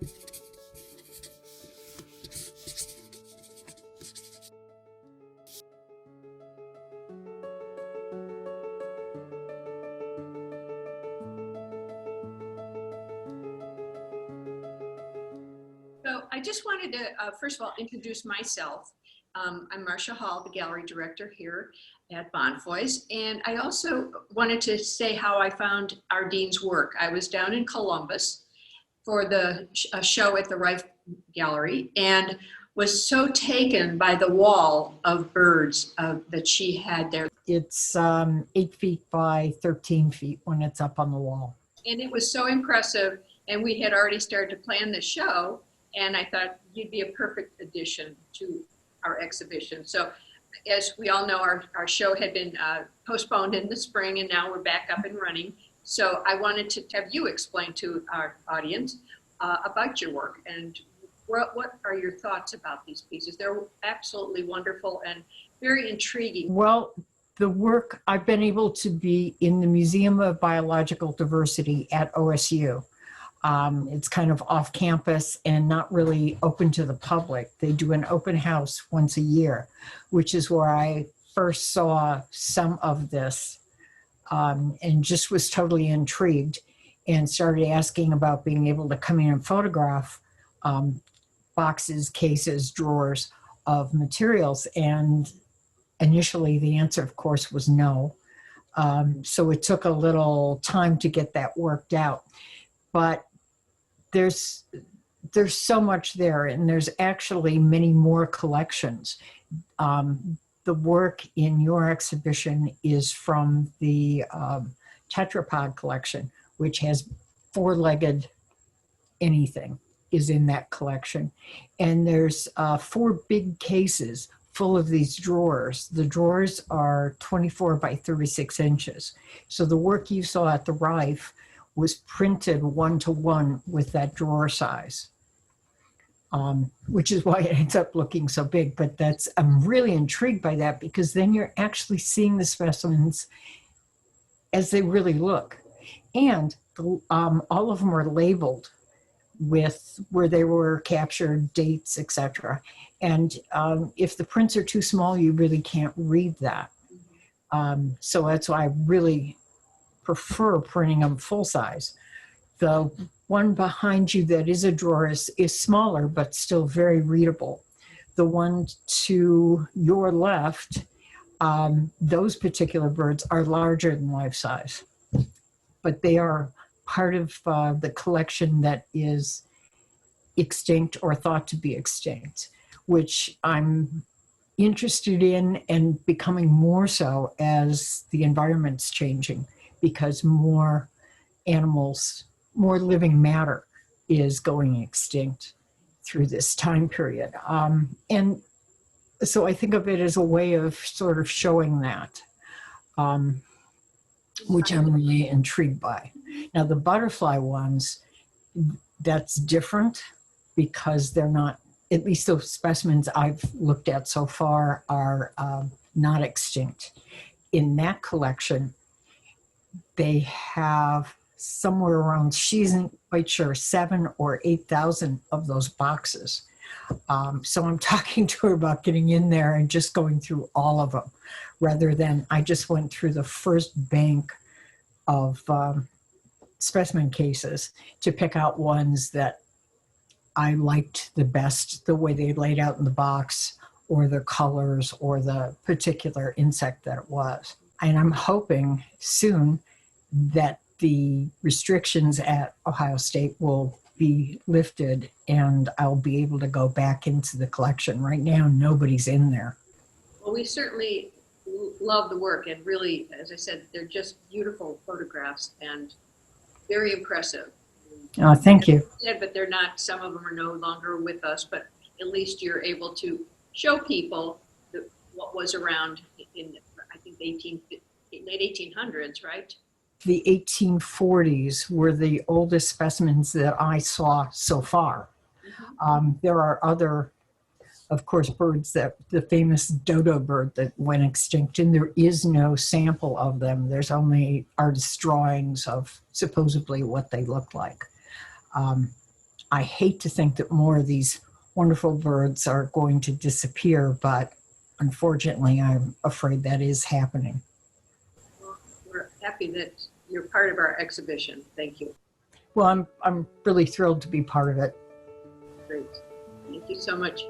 So I just wanted to, first of all, introduce myself. I'm Marcia Hall, the gallery director here at Bonfoy's. And I also wanted to say how I found Ardine's work. I was down in Columbus for a show at the Rife Gallery and was so taken by the wall of birds that she had there. It's 8 feet by 13 feet when it's up on the wall. And it was so impressive. And we had already started to plan the show. And I thought you'd be a perfect addition to our exhibition. So as we all know, our show had been postponed in the spring, and now we're back up and running. So I wanted to have you explain to our audience about your work and what are your thoughts about these pieces. They're absolutely wonderful and very intriguing. Well, the work, I've been able to be in the Museum of Biological Diversity at OSU. It's kind of off campus and not really open to the public. They do an open house once a year, which is where I first saw some of this and just was totally intrigued and started asking about being able to come in and photograph boxes, cases, drawers of materials. And initially the answer, of course, was no. So it took a little time to get that worked out. But there's so much there, and there's actually many more collections. The work in your exhibition is from the tetrapod collection, which has four-legged anything is in that collection. And there's 4 big cases full of these drawers. The drawers are 24 by 36 inches. So the work you saw at the Rife was printed 1-to-1 with that drawer size, which is why it ends up looking so big. But I'm really intrigued by that, because then you're actually seeing the specimens as they really look. And all of them are labeled with where they were captured, dates, etc. And if the prints are too small, you really can't read that. So that's why I really prefer printing them full size. The one behind you that is a drawer is smaller, but still very readable. The one to your left, those particular birds are larger than life size, but they are part of the collection that is extinct or thought to be extinct, which I'm interested in and becoming more so as the environment's changing, because more animals, more living matter is going extinct through this time period. And so I think of it as a way of sort of showing that, which I'm really intrigued by. Now the butterfly ones, that's different because they're not, at least those specimens I've looked at so far are not extinct. In that collection, they have somewhere around, she isn't quite sure, 7,000 or 8,000 of those boxes. So I'm talking to her about getting in there and just going through all of them, rather than I just went through the first bank of specimen cases to pick out ones that I liked the best, the way they laid out in the box, or the colors, or the particular insect that it was. And I'm hoping soon that the restrictions at Ohio State will be lifted and I'll be able to go back into the collection. Right now, nobody's in there. Well, we certainly love the work, and really, as I said, they're just beautiful photographs and very impressive. Thank you. Yeah, but they're not, some of them are no longer with us, but at least you're able to show people what was around in, I think, late 1800s, right? The 1840s were the oldest specimens that I saw so far. Mm-hmm. There are other, of course, birds, that the famous dodo bird that went extinct, and there is no sample of them. There's only artist drawings of supposedly what they look like. I hate to think that more of these wonderful birds are going to disappear, but unfortunately, I'm afraid that is happening. Well, we're happy that you're part of our exhibition. Thank you. Well, I'm really thrilled to be part of it. Great. Thank you so much.